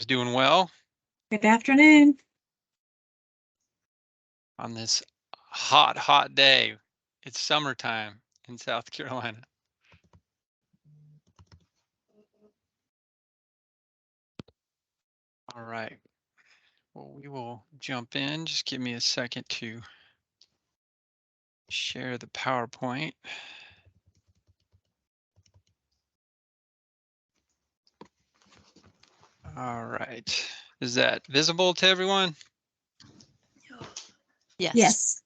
Doing well Good afternoon. on this hot day. It's summertime in South Carolina. All right. Well, we will jump in. Just give me a second to share the PowerPoint. All right. Is that visible to everyone? Yes.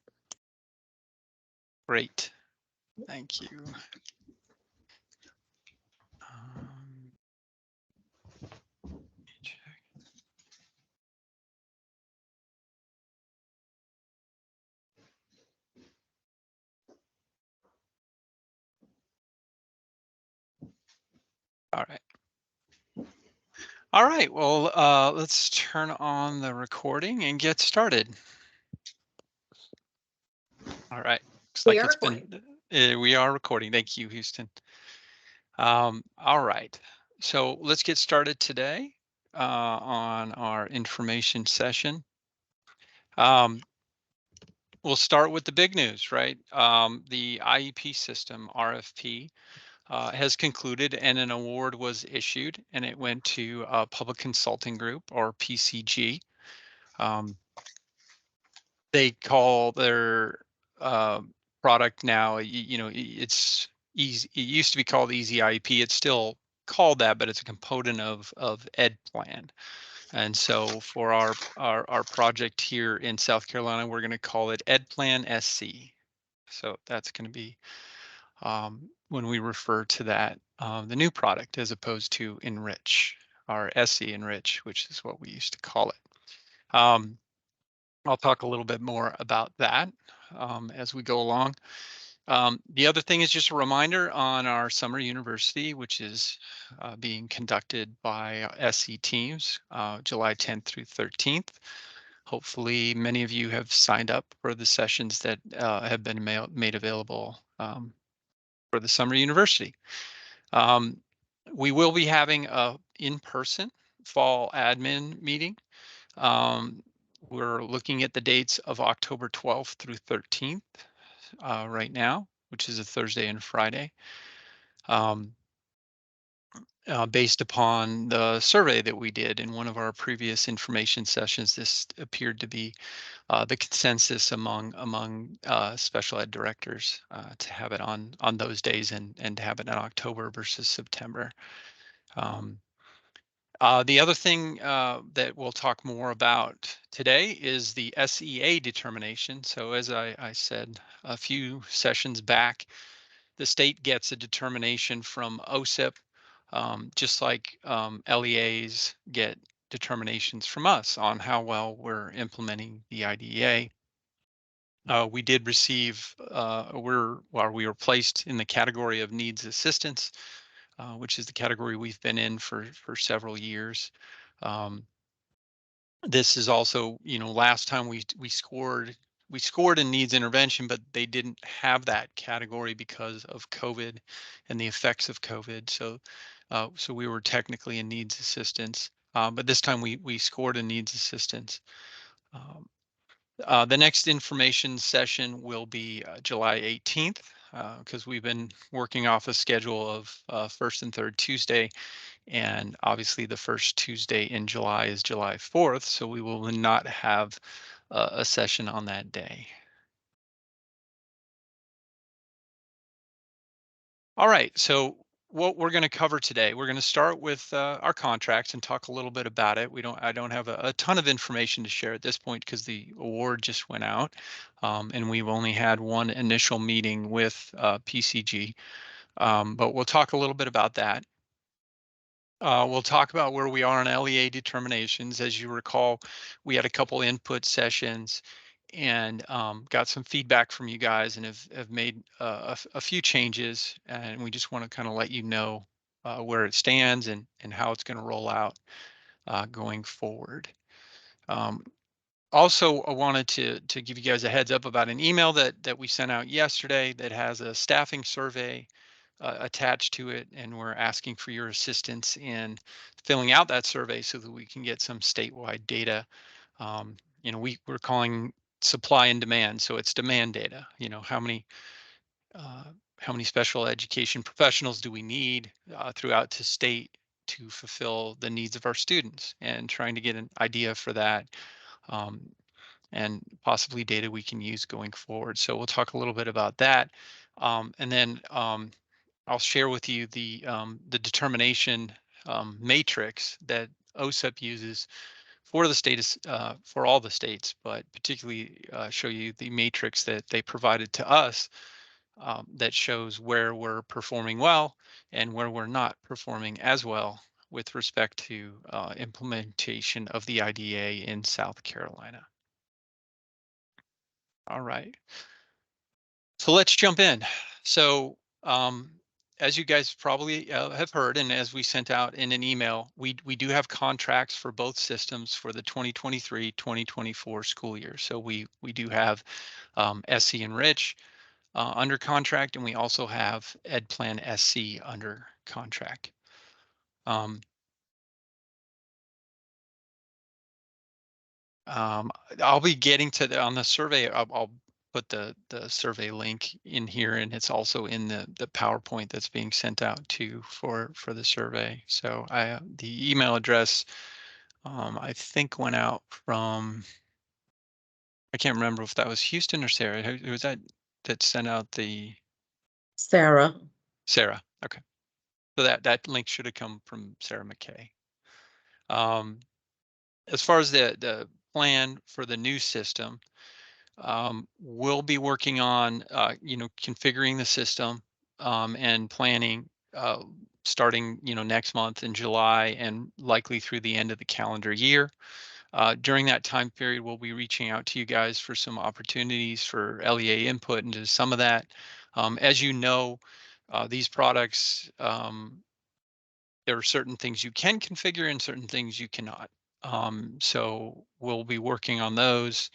Great. Thank you. Um, check. All right. All right. Well, let's turn on the recording and get started. All right. Looks like it's been. We are recording. Thank you, Houston. All right. So let's get started today on our information session. We'll start with the big news, right? The IEP system, RFP, has concluded and an award was issued, and it went to Public Consulting Group, or PCG. They call their uh, product now, it's easy. It used to be called Easy IEP. It's still called that, but it's a component of EdPlan. And so for our project here in South Carolina, we're going to call it EdPlan SC. So that's going to be when we refer to that the new product, as opposed to Enrich, our SC Enrich, which is what we used to call it. I'll talk a little bit more about that as we go along. The other thing is just a reminder on our summer university, which is being conducted by SE teams, July 10th through 13th. Hopefully many of you have signed up for the sessions that have been made available for the summer university. We will be having a in-person fall admin meeting. We're looking at the dates of October 12th through 13th right now, which is a Thursday and Friday. Based upon the survey that we did in one of our previous information sessions, this appeared to be the consensus among special ed directors to have it on those days and to have it in October versus September. The other thing that we'll talk more about today is the SEA determination. So as I said a few sessions back, the state gets a determination from OSIP, just like LEAs get determinations from us on how well we're implementing the IDEA. We did receive, we were placed in the category of needs assistance, which is the category we've been in for several years. This is also, last time we scored in needs intervention, but they didn't have that category because of COVID and the effects of COVID. So we were technically in needs assistance, but this time we scored in needs assistance. The next information session will be July 18th, because we've been working off a schedule of first and third Tuesday. And obviously the first Tuesday in July is July 4th, so we will not have a session on that day. All right, so what we're going to cover today, we're going to start with our contracts and talk a little bit about it. I don't have a ton of information to share at this point because the award just went out, and we've only had one initial meeting with PCG, but we'll talk a little bit about that. We'll talk about where we are on LEA determinations. As you recall, we had a couple input sessions and got some feedback from you guys and have made a few changes, and we just want to kind of let you know where it stands and how it's going to roll out going forward. Also, I wanted to give you guys a heads up about an email that we sent out yesterday that has a staffing survey attached to it, and we're asking for your assistance in filling out that survey so that we can get some statewide data. We're calling supply and demand, so it's demand data. Uh, how many special education professionals do we need throughout the state to fulfill the needs of our students, and trying to get an idea for that, um, and possibly data we can use going forward. So we'll talk a little bit about that. And then I'll share with you the determination matrix that OSEP uses for the status for all the states, but particularly show you the matrix that they provided to us, that shows where we're performing well and where we're not performing as well with respect to implementation of the IDA in South Carolina. All right, so let's jump in. So as you guys probably have heard, and as we sent out in an email, we do have contracts for both systems for the 2023-2024 school year. So we do have SC Enrich under contract, and we also have EdPlan SC under contract. Um, I'll be getting to on the survey. I'll put the survey link in here, and it's also in the PowerPoint that's being sent out to for the survey. So the email address I think went out from, I can't remember if that was Houston or Sarah. Who was that sent out the Sarah. Sarah? Okay, so that link should have come from Sarah McKay. As far as the plan for the new system, we'll be working on configuring the system, and planning, starting next month in July, and likely through the end of the calendar year. During that time period, we'll be reaching out to you guys for some opportunities for LEA input into some of that. As you know, these products, there are certain things you can configure and certain things you cannot. So we'll be working on those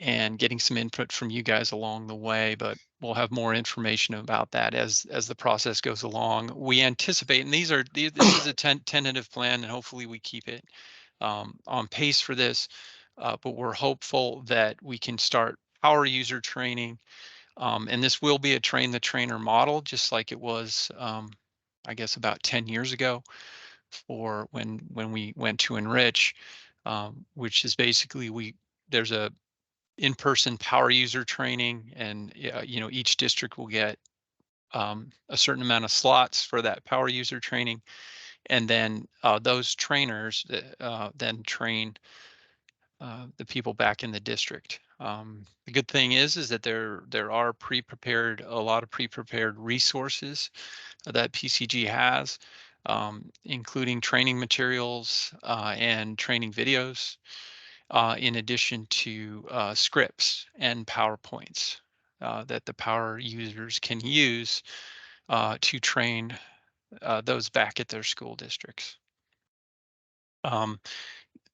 and getting some input from you guys along the way, but we'll have more information about that as the process goes along. We anticipate, and this is a tentative plan, and hopefully we keep it on pace for this, but we're hopeful that we can start power user training, and this will be a train the trainer model, just like it was, I guess, about 10 years ago, for when we went to Enrich, which is basically there's a in-person power user training, and each district will get a certain amount of slots for that power user training, and then those trainers then train the people back in the district. The good thing is that there are a lot of pre-prepared resources that PCG has, including training materials and training videos, in addition to scripts and PowerPoints that the power users can use to train those back at their school districts. Um,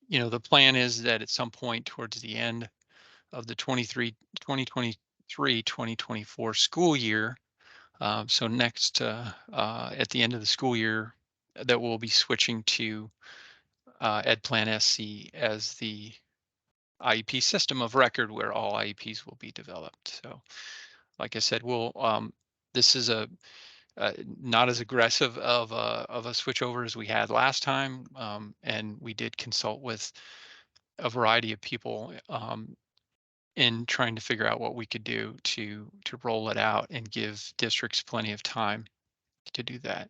the plan is that at some point towards the end of the 2023-2024 school year, so next at the end of the school year, that we'll be switching to EdPlan SC as the IEP system of record, where all IEPs will be developed. So, like I said, this is not as aggressive of a switchover as we had last time, and we did consult with a variety of people in trying to figure out what we could do to roll it out and give districts plenty of time to do that.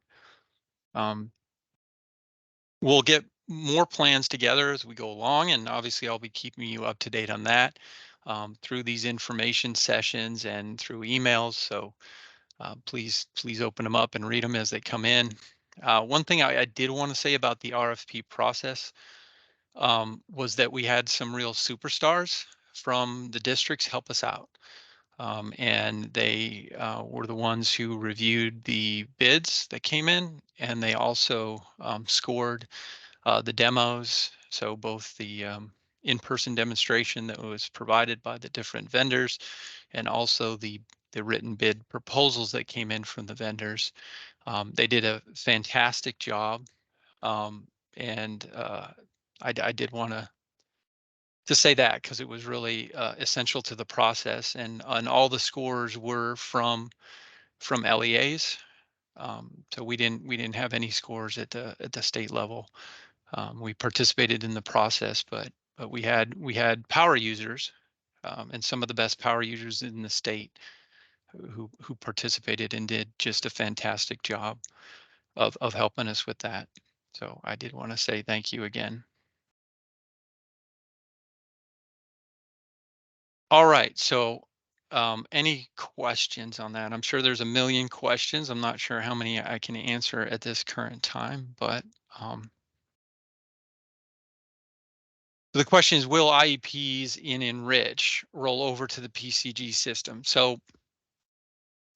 We'll get more plans together as we go along, and obviously I'll be keeping you up to date on that through these information sessions and through emails. So please open them up and read them as they come in. One thing I did want to say about the RFP process was that we had some real superstars from the districts help us out. And they were the ones who reviewed the bids that came in, and they also scored the demos. So both the in-person demonstration that was provided by the different vendors, and also the the written bid proposals that came in from the vendors. They did a fantastic job, um, and I did want to say that because it was really essential to the process, and all the scores were from LEAs. So we didn't have any scores at the state level. We participated in the process, but we had power users, and some of the best power users in the state who participated and did just a fantastic job of helping us with that. So I did want to say thank you again. All right. So any questions on that? I'm sure there's a million questions. I'm not sure how many I can answer at this current time, but um, the question is, will IEPs in Enrich roll over to the PCG system? So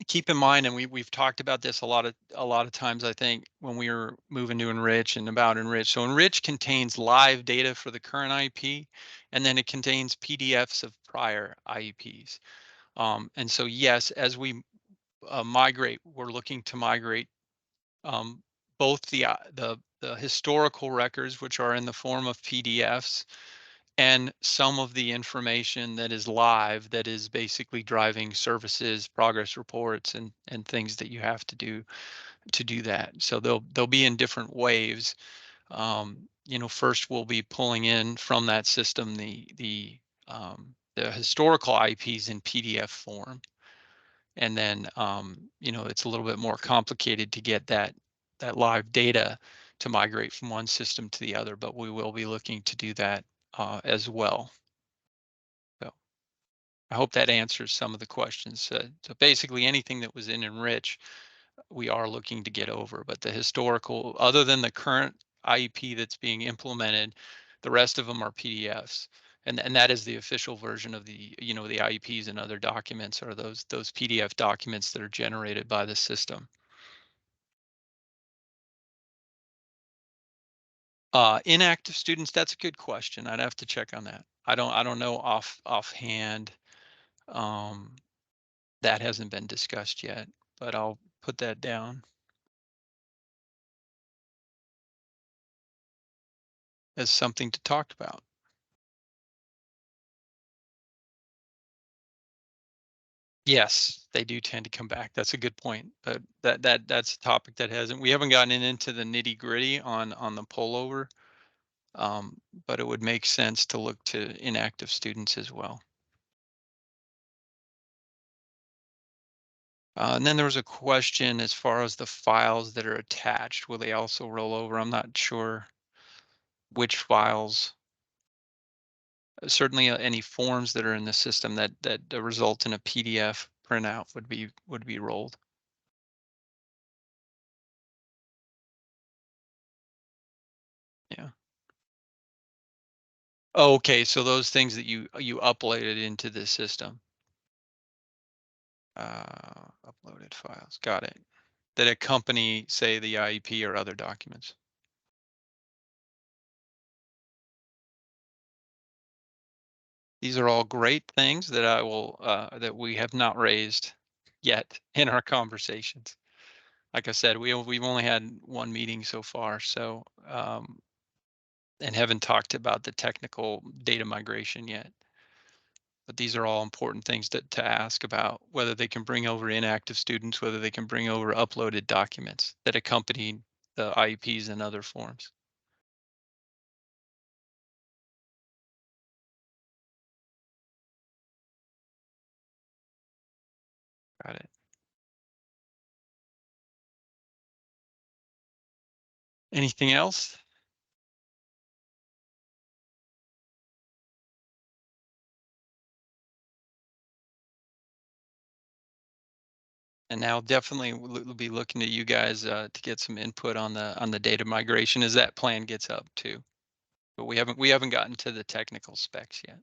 keep in mind, and we've talked about this a lot of times, I think, when we were moving to Enrich and about Enrich. So Enrich contains live data for the current IEP, and then it contains PDFs of prior IEPs. And so yes, as we migrate, we're looking to migrate um, both the historical records, which are in the form of PDFs, and some of the information that is live, that is basically driving services, progress reports, and things that you have to do that. So they'll be in different waves. First we'll be pulling in from that system the historical IPs in PDF form, and then it's a little bit more complicated to get that live data to migrate from one system to the other, but we will be looking to do that as well. So I hope that answers some of the questions. So basically anything that was in Enrich, we are looking to get over, but the historical, other than the current IEP that's being implemented, the rest of them are PDFs. And that is the official version of the IEPs and other documents, are those PDF documents that are generated by the system. Inactive students, that's a good question. I'd have to check on that. I don't know offhand. Um, that hasn't been discussed yet, but I'll put that down as something to talk about. Yes, they do tend to come back. That's a good point. But that's a topic that we haven't gotten into the nitty-gritty on the pullover. But it would make sense to look to inactive students as well. And then there was a question as far as the files that are attached. Will they also roll over? I'm not sure which files. Certainly, any forms that are in the system that result in a PDF printout would be rolled. Yeah. Oh, okay, so those things that you uploaded into the system, uploaded files. Got it. That accompany, say, the IEP or other documents. These are all great things that that we have not raised yet in our conversations. Like I said, we've only had one meeting so far, so and haven't talked about the technical data migration yet. But these are all important things to ask about, whether they can bring over inactive students, whether they can bring over uploaded documents that accompany the IEPs and other forms. Got it. Anything else? And now definitely we'll be looking to you guys to get some input on the data migration as that plan gets up too. But we haven't gotten to the technical specs yet.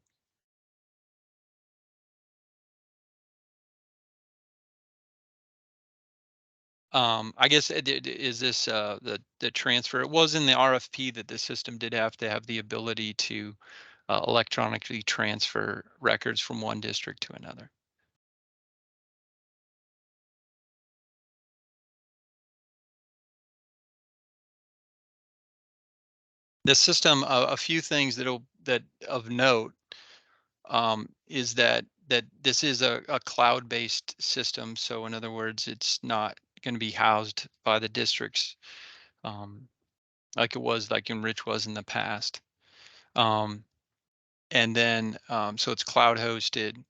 I guess is this the transfer? It was in the RFP that the system did have to have the ability to electronically transfer records from one district to another. The system, a few things that of note, is that this is a cloud-based system. So in other words, it's not going to be housed by the districts, um, like Enrich was in the past. Um, and then so it's cloud hosted.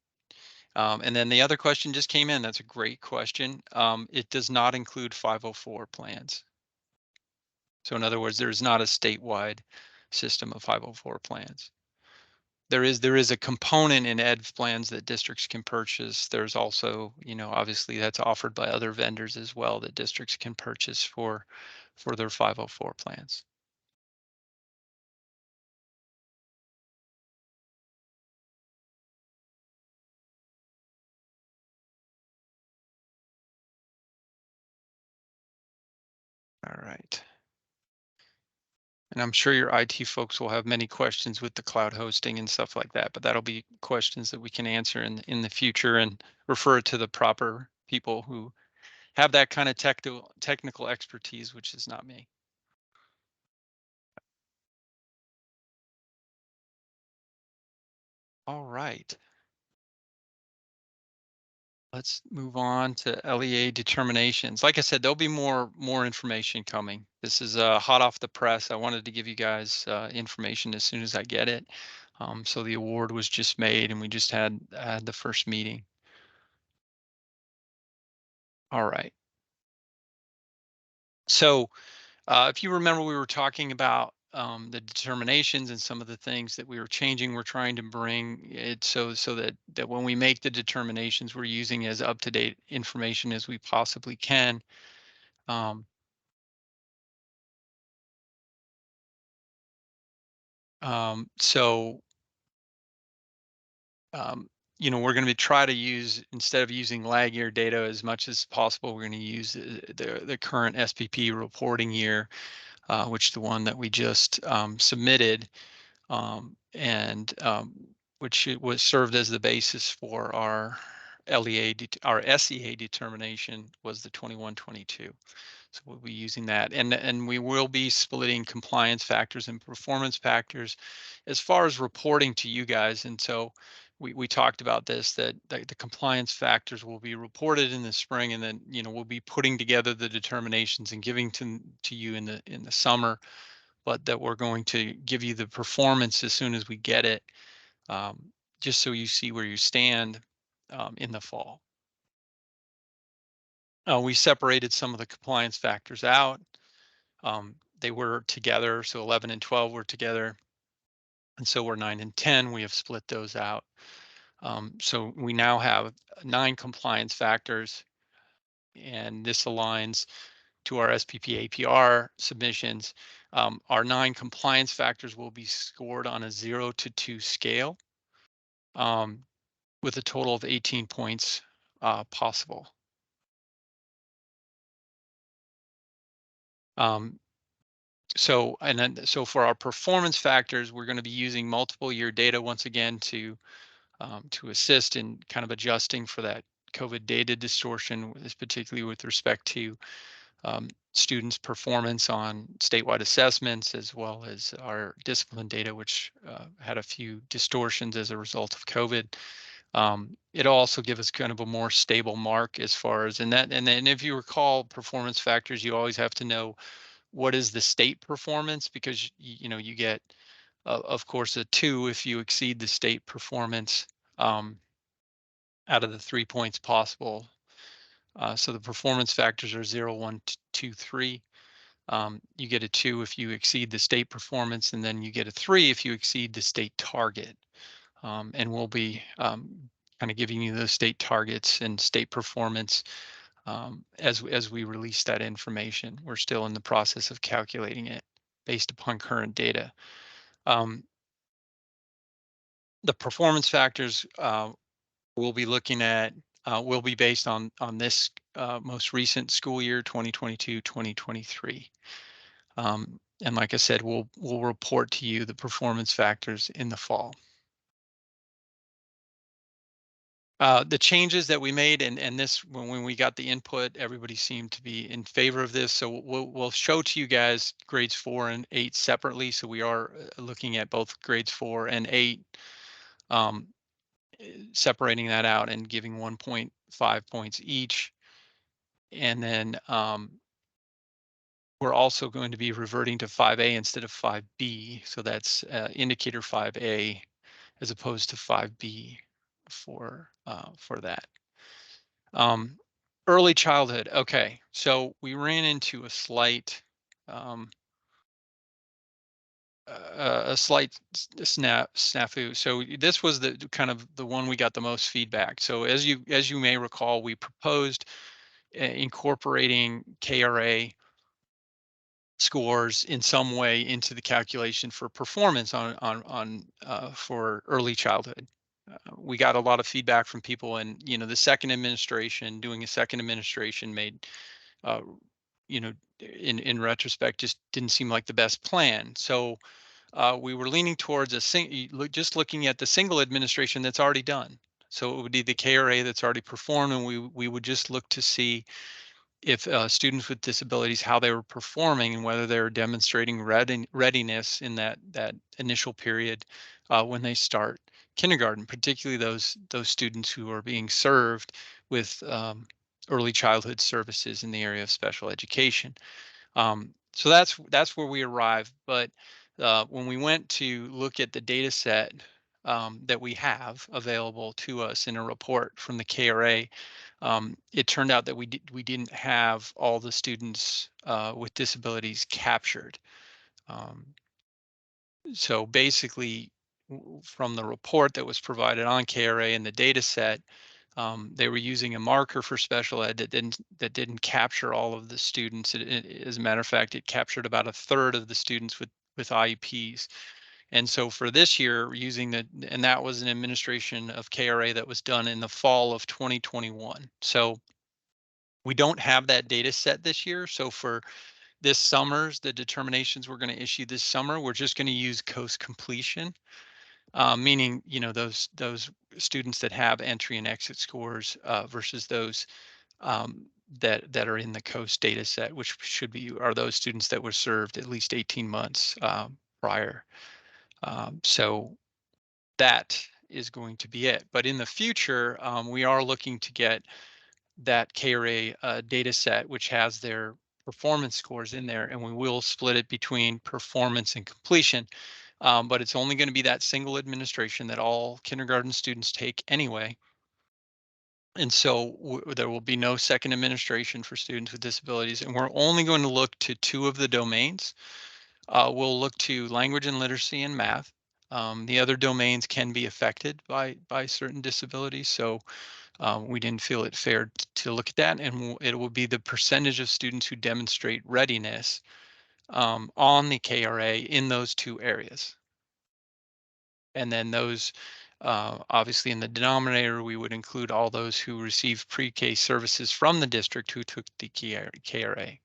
And then the other question just came in. That's a great question. It does not include 504 plans. So in other words, there is not a statewide system of 504 plans. There is a component in ed plans that districts can purchase. There's also, obviously that's offered by other vendors as well that districts can purchase for their 504 plans. All right. And I'm sure your IT folks will have many questions with the cloud hosting and stuff like that, but that'll be questions that we can answer in the future and refer to the proper people who have that kind of technical expertise, which is not me. All right. Let's move on to LEA determinations. Like I said, there'll be more information coming. This is hot off the press. I wanted to give you guys information as soon as I get it. So the award was just made, and we just had the first meeting. All right. So if you remember, we were talking about the determinations and some of the things that we were changing. We're trying to bring it so that when we make the determinations, we're using as up to date information as we possibly can. Um, so um, we're going to try to use, instead of using lag year data as much as possible, we're going to use the current SPP reporting year, which the one that we just submitted, and which it was served as the basis for our our SEA determination was the 21-22. So we'll be using that, and we will be splitting compliance factors and performance factors as far as reporting to you guys. And so we talked about this, that the compliance factors will be reported in the spring, and then we'll be putting together the determinations and giving to you in the summer, but that we're going to give you the performance as soon as we get it, um, just so you see where you stand in the fall. We separated some of the compliance factors out. They were together, so 11 and 12 were together, and so we're 9 and 10. We have split those out. So we now have 9 compliance factors, and this aligns to our SPP APR submissions. Our 9 compliance factors will be scored on a 0 to 2 scale, um, with a total of 18 points possible. Um, so for our performance factors, we're going to be using multiple year data once again to assist in kind of adjusting for that COVID data distortion, particularly with respect to students' performance on statewide assessments, as well as our discipline data, which had a few distortions as a result of COVID. It'll also give us kind of a more stable mark as far as, and then if you recall performance factors, you always have to know what is the state performance, because you get, of course, a 2 if you exceed the state performance um, out of the 3 points possible. So the performance factors are 0, 1, 2, 3. You get a 2 if you exceed the state performance, and then you get a 3 if you exceed the state target. And we'll be kind of giving you those state targets and state performance as we release that information. We're still in the process of calculating it based upon current data. Um, the performance factors we'll be looking at will be based on this most recent school year, 2022-2023. And like I said, we'll report to you the performance factors in the fall. The changes that we made, and this, when we got the input, everybody seemed to be in favor of this. So we'll show to you guys grades 4 and 8 separately. So we are looking at both grades 4 and 8, um, separating that out and giving 1.5 points each. And then we're also going to be reverting to 5A instead of 5B. So that's indicator 5A as opposed to 5B for that. Um, Early childhood. Okay, so we ran into a slight um, snafu. So this was the kind of the one we got the most feedback. So as you may recall, we proposed incorporating KRA scores in some way into the calculation for performance on for early childhood. We got a lot of feedback from people, and the second administration, doing a second administration, made uh, in retrospect, just didn't seem like the best plan. So we were leaning towards just looking at the single administration that's already done. So it would be the KRA that's already performed, and we would just look to see if students with disabilities, how they were performing and whether they were demonstrating readiness in that initial period when they start kindergarten, particularly those students who are being served with early childhood services in the area of special education. So that's where we arrived. But when we went to look at the data set that we have available to us in a report from the KRA, it turned out that we didn't have all the students with disabilities captured. Um, so basically, from the report that was provided on KRA and the data set, they were using a marker for special ed that didn't capture all of the students. As a matter of fact, it captured about a third of the students with IEPs. And so for this year, and that was an administration of KRA that was done in the fall of 2021. So we don't have that data set this year. So for the determinations we're going to issue this summer, we're just going to use coast completion, meaning those students that have entry and exit scores versus those that are in the coast data set, which are those students that were served at least 18 months prior. So that is going to be it. But in the future, we are looking to get that KRA data set, which has their performance scores in there, and we will split it between performance and completion. But it's only going to be that single administration that all kindergarten students take anyway. And so there will be no second administration for students with disabilities. And we're only going to look to two of the domains. We'll look to language and literacy and math. The other domains can be affected by certain disabilities. So we didn't feel it fair to look at that. And it will be the percentage of students who demonstrate readiness on the KRA in those two areas. And then those, obviously in the denominator, we would include all those who receive pre-K services from the district who took the KRA.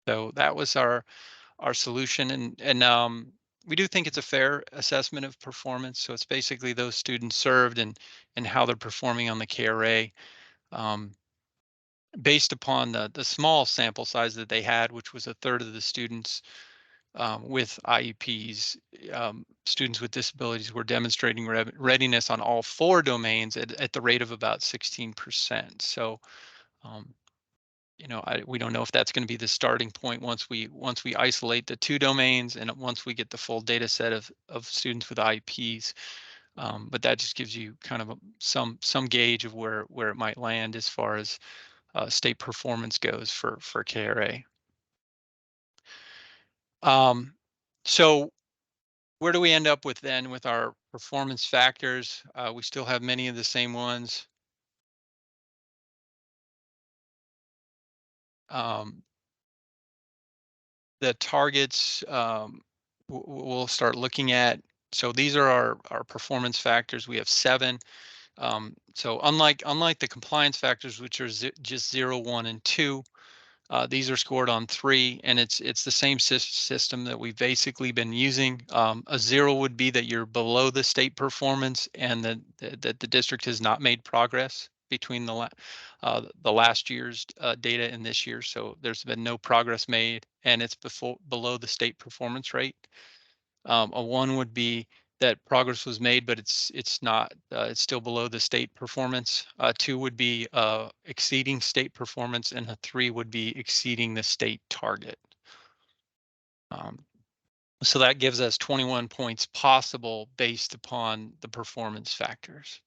So that was our solution, and we do think it's a fair assessment of performance. So it's basically those students served and how they're performing on the KRA, um, based upon the small sample size that they had, which was a third of the students with IEPs. Students with disabilities were demonstrating readiness on all four domains at the rate of about 16%. So, um, we don't know if that's going to be the starting point once we isolate the two domains and once we get the full data set of students with IEPs. But that just gives you kind of some gauge of where it might land as far as state performance goes for KRA. So where do we end up with then with our performance factors? We still have many of the same ones. Um, the targets we'll start looking at. So these are our performance factors. We have 7. So unlike the compliance factors, which are just 0, 1, and 2, These are scored on 3, and it's the same system that we've basically been using. A 0 would be that you're below the state performance and that the district has not made progress between the last year's data and this year. So there's been no progress made, and it's below the state performance rate. A 1 would be that progress was made, but it's not, it's still below the state performance. 2 would be exceeding state performance, and a 3 would be exceeding the state target. Um, so that gives us 21 points possible based upon the performance factors.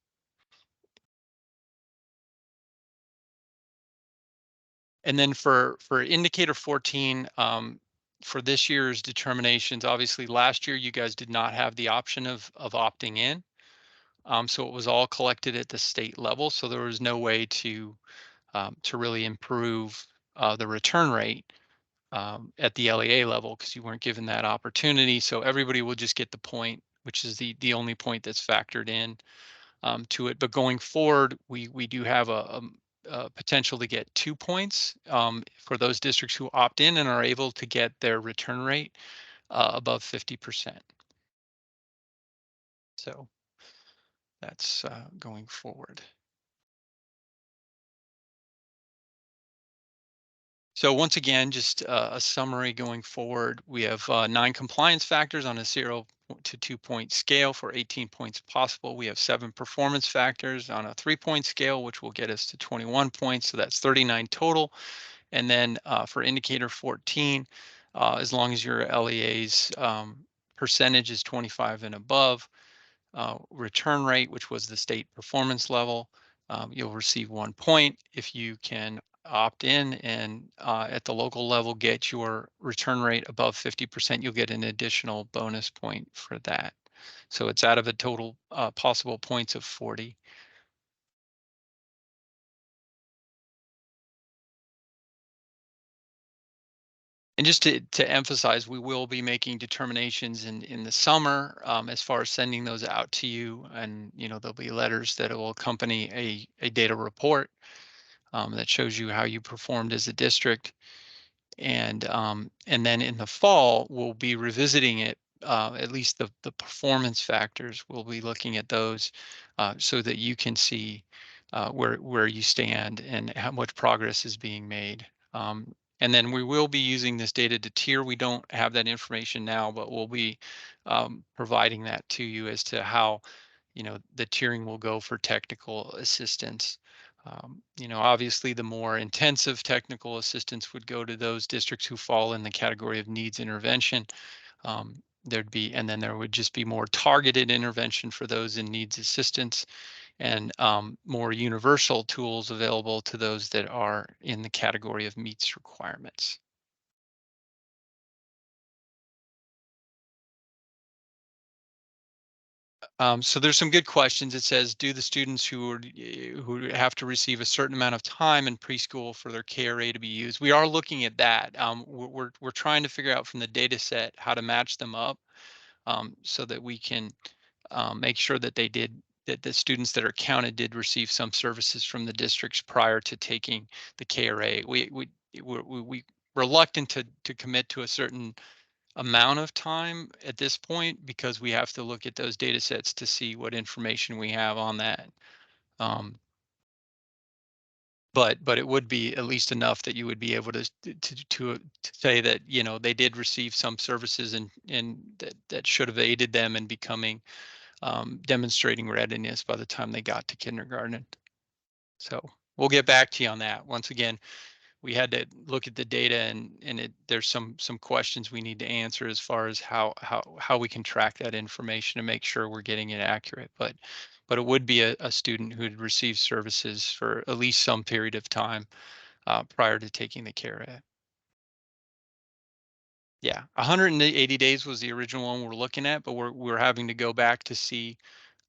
And then for indicator 14, for this year's determinations, obviously last year you guys did not have the option of opting in. So it was all collected at the state level. So there was no way to really improve the return rate at the LEA level because you weren't given that opportunity. So everybody will just get the point, which is the only point that's factored in to it. But going forward, we do have a potential to get 2 points for those districts who opt in and are able to get their return rate above 50%. So that's going forward. So once again, just a summary going forward. We have 9 compliance factors on a 0 to 2-point scale for 18 points possible. We have 7 performance factors on a 3-point scale, which will get us to 21 points. So that's 39 total. And then for indicator 14, as long as your LEA's percentage is 25 and above, return rate, which was the state performance level, you'll receive 1 point. If you can opt in and at the local level get your return rate above 50%, you'll get an additional bonus point for that. So it's out of a total possible points of 40. And just to emphasize, we will be making determinations in the summer as far as sending those out to you. And, there'll be letters that will accompany a data report that shows you how you performed as a district. And then in the fall, we'll be revisiting it, at least the performance factors. We'll be looking at those so that you can see where you stand and how much progress is being made. And then we will be using this data to tier. We don't have that information now, but we'll be providing that to you as to how the tiering will go for technical assistance. Obviously, the more intensive technical assistance would go to those districts who fall in the category of needs intervention. And then there would just be more targeted intervention for those in needs assistance, and more universal tools available to those that are in the category of meets requirements. So there's some good questions. It says, do the students who have to receive a certain amount of time in preschool for their KRA to be used? We are looking at that. We're trying to figure out from the data set how to match them up so that we can make sure that that the students that are counted did receive some services from the districts prior to taking the KRA. We reluctant to commit to a certain amount of time at this point because we have to look at those data sets to see what information we have on that. Um, but it would be at least enough that you would be able to say that they did receive some services and that should have aided them in becoming demonstrating readiness by the time they got to kindergarten. So we'll get back to you on that. Once again, we had to look at the data and there's some questions we need to answer as far as how we can track that information and make sure we're getting it accurate. But it would be a student who had received services for at least some period of time prior to taking the care. Yeah, 180 days was the original one we're looking at, but we're having to go back to see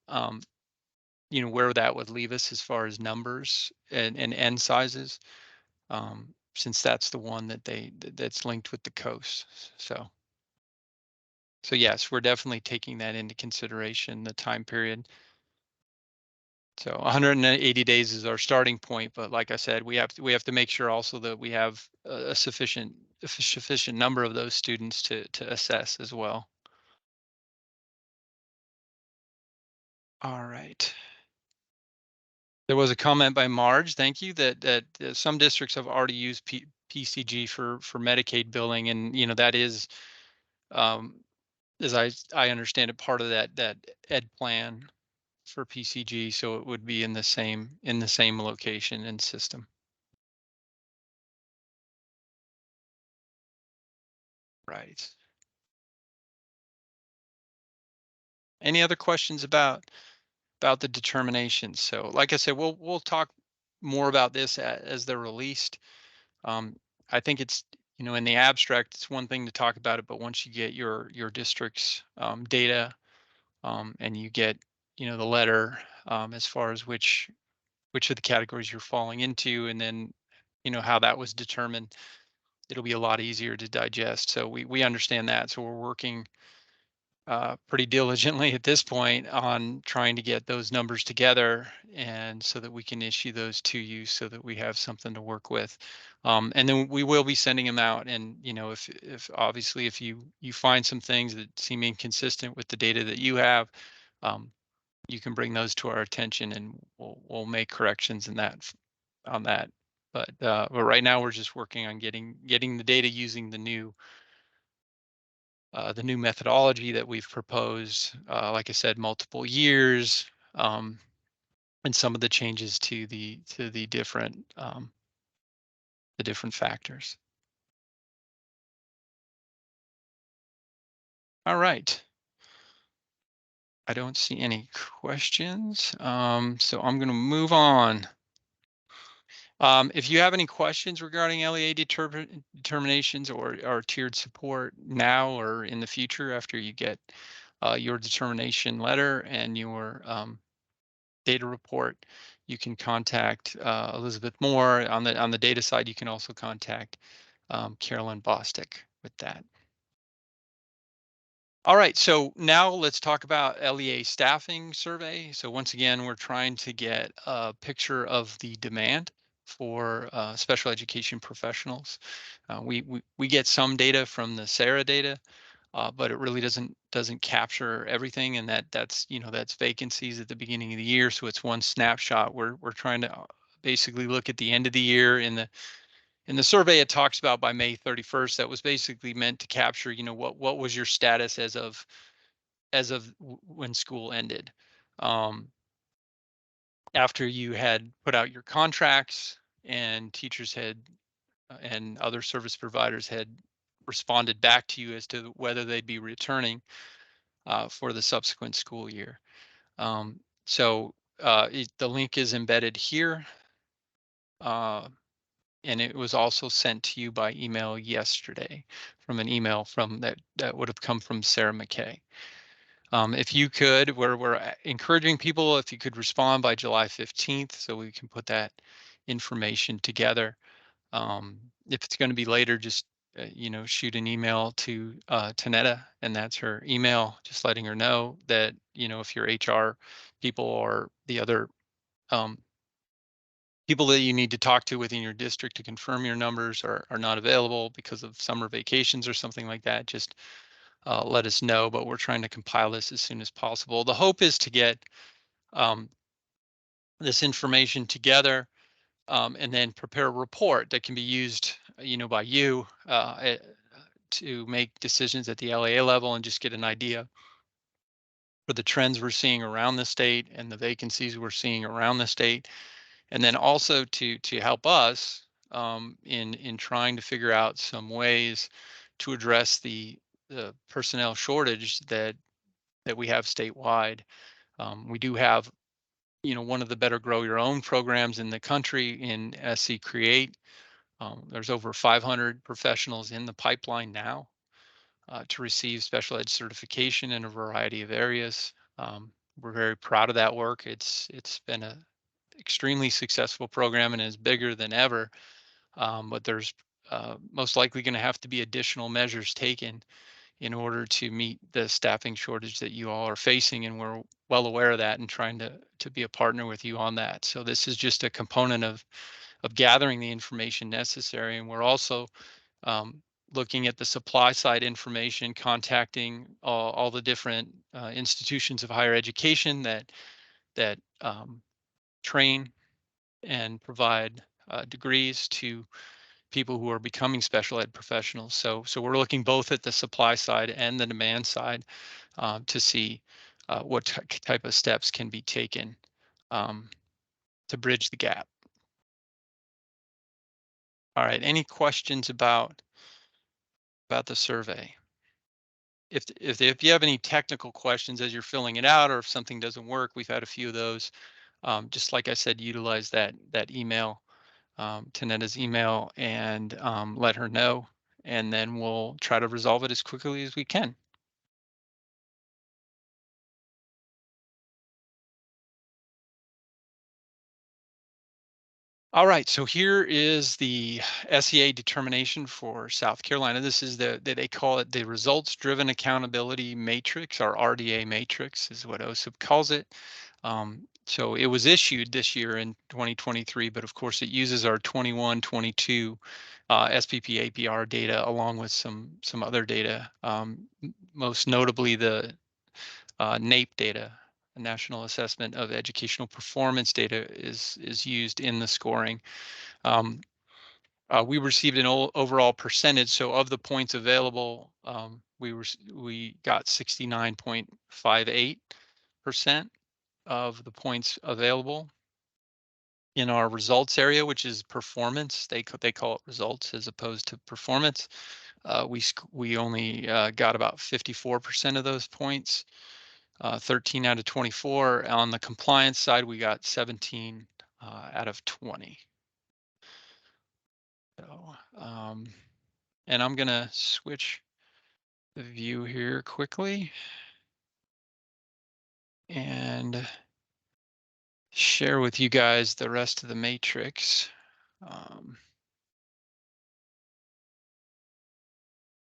um, where that would leave us as far as numbers and n sizes, since that's the one that's linked with the coast. So yes, we're definitely taking that into consideration, the time period. So 180 days is our starting point, but like I said, we have to make sure also that we have a sufficient number of those students to assess as well. All right. There was a comment by Marge, thank you, that some districts have already used PCG for Medicaid billing, and that is, um, as I understand it, part of that ed plan for PCG, so it would be in the same location and system. Right. Any other questions about the determinations? So, like I said, we'll talk more about this as they're released. Um, I think it's, in the abstract, it's one thing to talk about it, but once you get your district's data, and you get, the letter, as far as which of the categories you're falling into, and then, how that was determined, it'll be a lot easier to digest. So we understand that. So we're working pretty diligently at this point on trying to get those numbers together, and so that we can issue those to you so that we have something to work with. And then we will be sending them out. And if obviously if you find some things that seem inconsistent with the data that you have, um, you can bring those to our attention, and we'll make corrections on that. But right now we're just working on getting the data using the new methodology that we've proposed, like I said, multiple years, um, and some of the changes to the different factors. All right. I don't see any questions, so I'm going to move on. If you have any questions regarding LEA determinations or tiered support now or in the future after you get your determination letter and your data report, you can contact Elizabeth Moore. On the data side, you can also contact Carolyn Bostic with that. All right, so now let's talk about LEA staffing survey. So once again, we're trying to get a picture of the demand for special education professionals. We get some data from the SARA data, but it really doesn't capture everything, and that's vacancies at the beginning of the year. So it's one snapshot. We're trying to basically look at the end of the year. In the survey, it talks about by May 31st. That was basically meant to capture, what was your status when school ended, um, after you had put out your contracts and teachers had and other service providers had responded back to you as to whether they'd be returning for the subsequent school year. So the link is embedded here, uh, and it was also sent to you by email yesterday from an email that would have come from Sarah McKay. If you could, we're encouraging people, if you could respond by July 15th, so we can put that information together. If it's going to be later, just shoot an email to Tanetta, and that's her email, just letting her know that if your HR people or the other um, people that you need to talk to within your district to confirm your numbers are not available because of summer vacations or something like that, just let us know. But we're trying to compile this as soon as possible. The hope is to get um, this information together, and then prepare a report that can be used, by you to make decisions at the LAA level and just get an idea for the trends we're seeing around the state and the vacancies we're seeing around the state, and then also to help us in trying to figure out some ways to address the personnel shortage that we have statewide. We do have, one of the better grow your own programs in the country in SC Create. There's over 500 professionals in the pipeline now to receive special ed certification in a variety of areas. We're very proud of that work. It's been a extremely successful program and is bigger than ever. But there's most likely going to have to be additional measures taken in order to meet the staffing shortage that you all are facing, and we're well aware of that and trying to be a partner with you on that. So this is just a component of gathering the information necessary, and we're also um, looking at the supply side information, contacting all the different institutions of higher education that train and provide degrees to people who are becoming special ed professionals. So we're looking both at the supply side and the demand side to see what type of steps can be taken um, to bridge the gap. All right, any questions about the survey? If you have any technical questions as you're filling it out, or if something doesn't work, we've had a few of those. Just like I said, utilize that email, Tanetta's email, and let her know, and then we'll try to resolve it as quickly as we can. All right, so here is the SEA determination for South Carolina. This is they call it the Results Driven Accountability Matrix, or RDA matrix is what OSIP calls it. So it was issued this year in 2023, but of course it uses our 21-22 SPP APR data along with some other data, most notably the NAEP data. National Assessment of Educational Performance data is used in the scoring. Um, we received an overall percentage. So of the points available, we got 69.58% of the points available. In our results area, which is performance, they call it results as opposed to performance. We only got about 54% of those points. 13 out of 24. On the compliance side, we got 17 out of 20. So, and I'm gonna switch the view here quickly and share with you guys the rest of the matrix.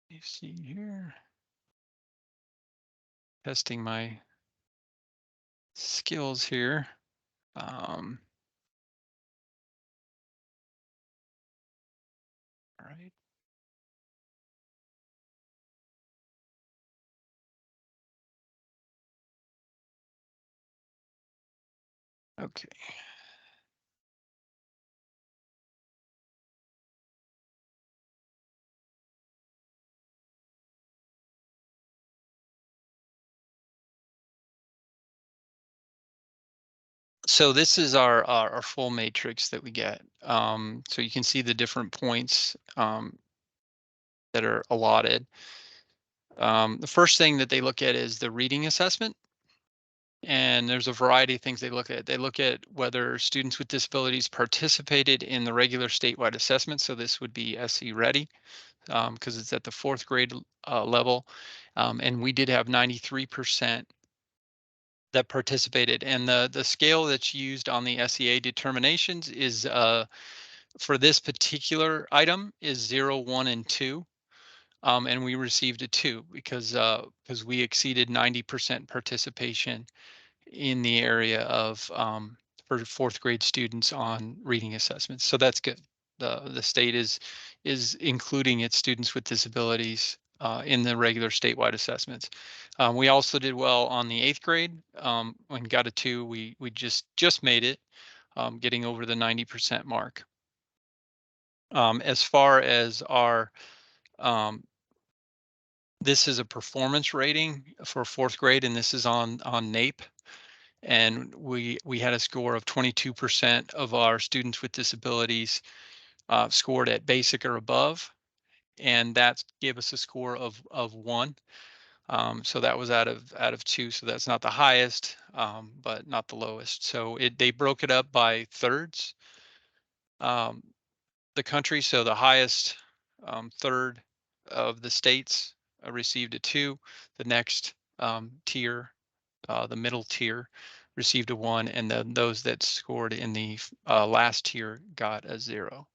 You see here, testing my skills here. All right. Okay. So this is our full matrix that we get. So you can see the different points that are allotted. The first thing that they look at is the reading assessment. And there's a variety of things they look at. They look at whether students with disabilities participated in the regular statewide assessment. So this would be SE Ready, because it's at the 4th grade level. And we did have 93% that participated. And the scale that's used on the SEA determinations is for this particular item is 0, 1, and 2. And we received a 2 because we exceeded 90% participation in the area of for 4th grade students on reading assessments. So that's good. The state is including its students with disabilities in the regular statewide assessments. We also did well on the 8th grade and got a 2. We just made it, getting over the 90% mark. As far as our this is a performance rating for 4th grade, and this is on NAEP. And we had a score of 22% of our students with disabilities scored at basic or above, and that gave us a score of 1. So that was out of 2. So that's not the highest, but not the lowest. So they broke it up by thirds. The country, so the highest third of the states received a 2. The next tier, the middle tier, received a 1, and then those that scored in the last tier got a 0.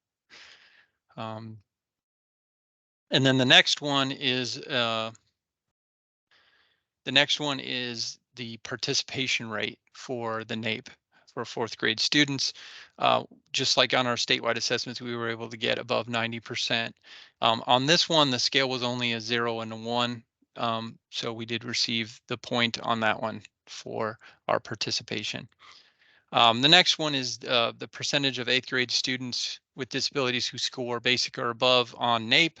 And then the next one is The next one is the participation rate for the NAEP for fourth grade students. Just like on our statewide assessments, we were able to get above 90%. On this one, the scale was only a 0 and a 1. So we did receive the point on that one for our participation. The next one is the percentage of eighth grade students with disabilities who score basic or above on NAEP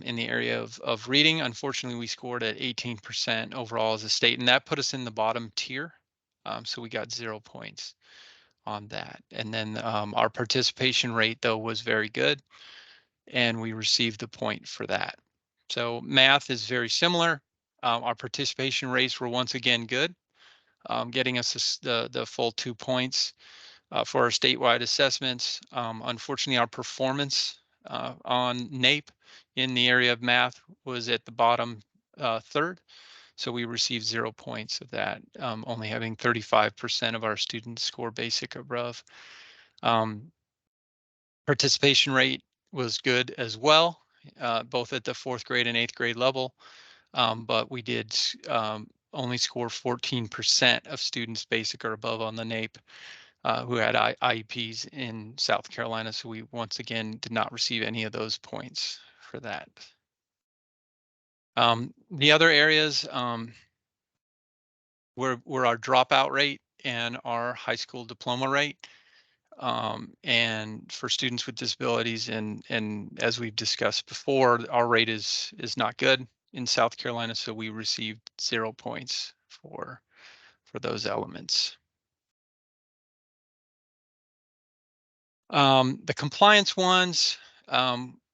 in the area of reading. Unfortunately, we scored at 18% overall as a state, and that put us in the bottom tier. So we got 0 points on that. And then our participation rate, though, was very good, and we received the point for that. So math is very similar. Our participation rates were once again good, getting us the full 2 points for our statewide assessments. Unfortunately, our performance on NAEP in the area of math was at the bottom third. So we received 0 points of that, only having 35% of our students score basic or above. Participation rate was good as well, both at the fourth grade and eighth grade level. But we did only score 14% of students basic or above on the NAEP who had IEPs in South Carolina. So we once again did not receive any of those points for that. The other areas were our dropout rate and our high school diploma rate. And for students with disabilities, and as we've discussed before, our rate is not good in South Carolina, so we received 0 points for those elements. The compliance ones,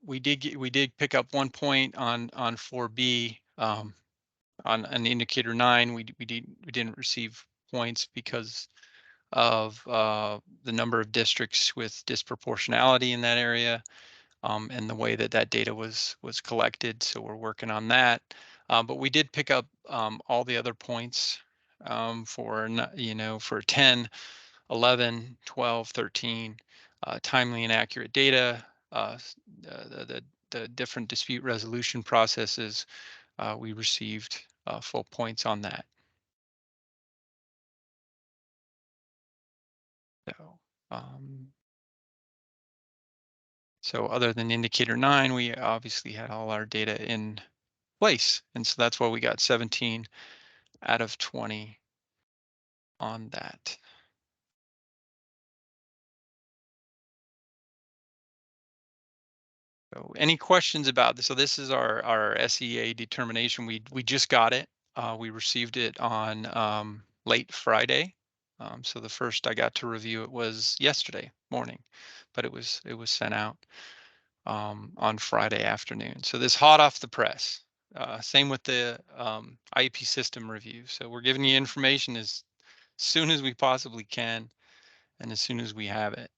we did pick up 1 point on 4B. On an indicator 9, we didn't receive points because of the number of districts with disproportionality in that area, and the way that data was collected. So we're working on that. But we did pick up all the other points for for 10, 11, 12, 13, timely and accurate data, the different dispute resolution processes. We received full points on that. So, so other than indicator 9, we obviously had all our data in place. And so that's why we got 17 out of 20 on that. So any questions about this? So this is our SEA determination. We just got it. We received it on late Friday. So the first I got to review it was yesterday morning, but it was sent out on Friday afternoon. So this hot off the press. Same with the IEP system review. So we're giving you information as soon as we possibly can and as soon as we have it.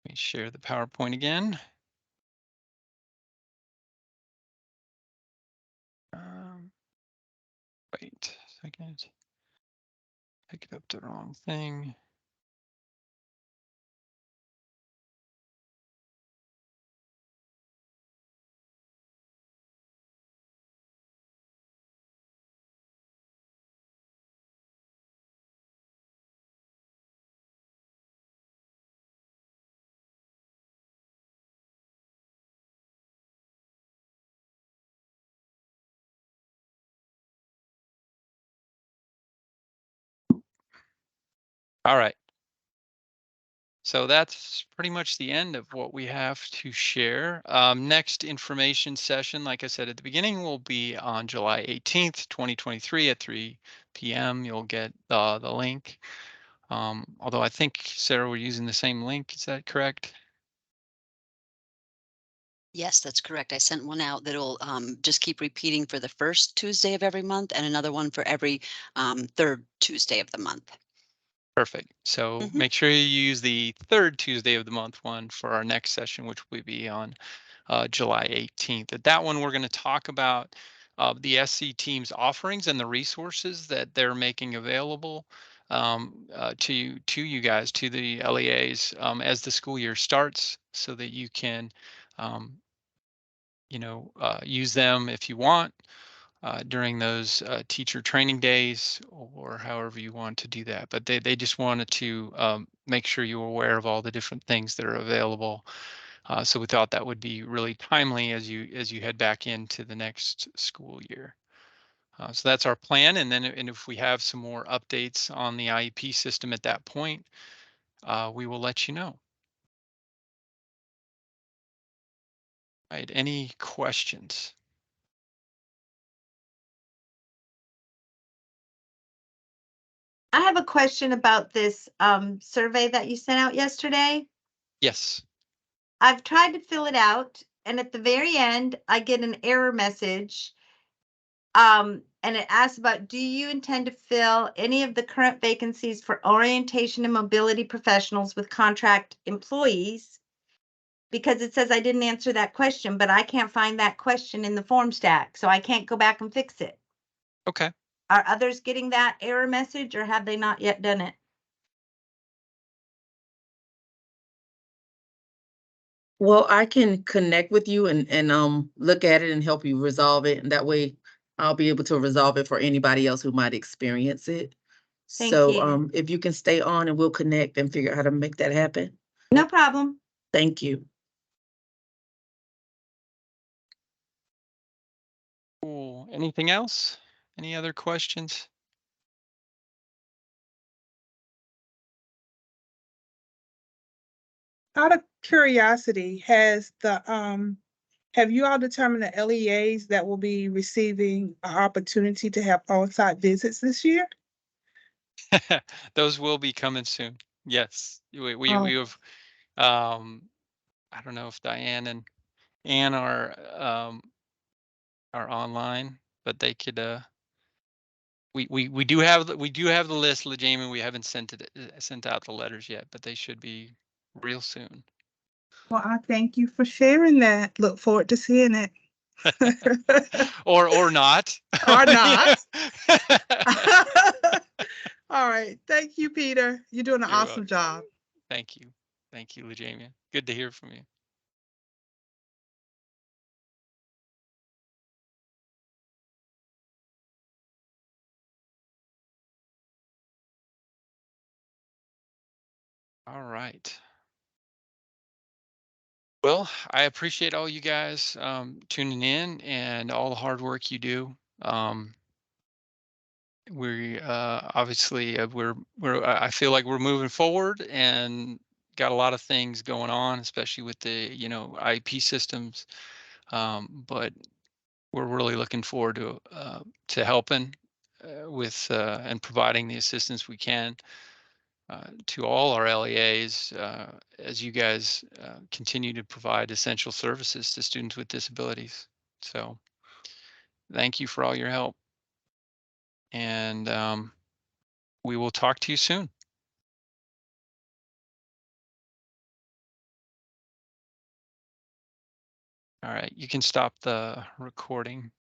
Let me share the PowerPoint again. Wait a second. Pick it up the wrong thing. All right. So that's pretty much the end of what we have to share. Next information session, like I said at the beginning, will be on July 18th, 2023 at 3 p.m. You'll get the link. Although I think, Sarah, we're using the same link. Is that correct? Yes, that's correct. I sent one out that'll just keep repeating for the first Tuesday of every month and another one for every third Tuesday of the month. Perfect. So make sure you use the third Tuesday of the month one for our next session, which will be on July 18th. At that one, we're going to talk about the SC team's offerings and the resources that they're making available to you guys, to the LEAs, as the school year starts, so that you can, um, use them if you want during those teacher training days, or however you want to do that. But they just wanted to make sure you were aware of all the different things that are available. So we thought that would be really timely as you head back into the next school year. So that's our plan. And if we have some more updates on the IEP system at that point, we will let you know. Right. Any questions? I have a question about this survey that you sent out yesterday. Yes. I've tried to fill it out, and at the very end, I get an error message. And it asks about, do you intend to fill any of the current vacancies for orientation and mobility professionals with contract employees? Because it says I didn't answer that question, but I can't find that question in the form stack, so I can't go back and fix it. Okay. Are others getting that error message, or have they not yet done it? Well, I can connect with you and look at it and help you resolve it, and that way I'll be able to resolve it for anybody else who might experience it. Thank So, you. if you can stay on and we'll connect and figure out how to make that happen. No problem. Thank you. Cool. Anything else? Any other questions? Out of curiosity, have you all determined the LEAs that will be receiving an opportunity to have on-site visits this year? Those will be coming soon. Yes. Oh. We have, I don't know if Diane and Ann are online, but they could we do have the list, LaJamie. We haven't sent out the letters yet, but they should be real soon. Well, I thank you for sharing that. Look forward to seeing it. Or not. Or not. All right. Thank you, Peter. You're doing an You're awesome welcome. job. Thank you. Thank you, LaJamie. Good to hear from you. All right. Well, I appreciate all you guys tuning in and all the hard work you do. We obviously I feel like we're moving forward and got a lot of things going on, especially with the IP systems. But we're really looking forward to helping with and providing the assistance we can to all our LEAs as you guys continue to provide essential services to students with disabilities. So thank you for all your help. And we will talk to you soon. All right, you can stop the recording.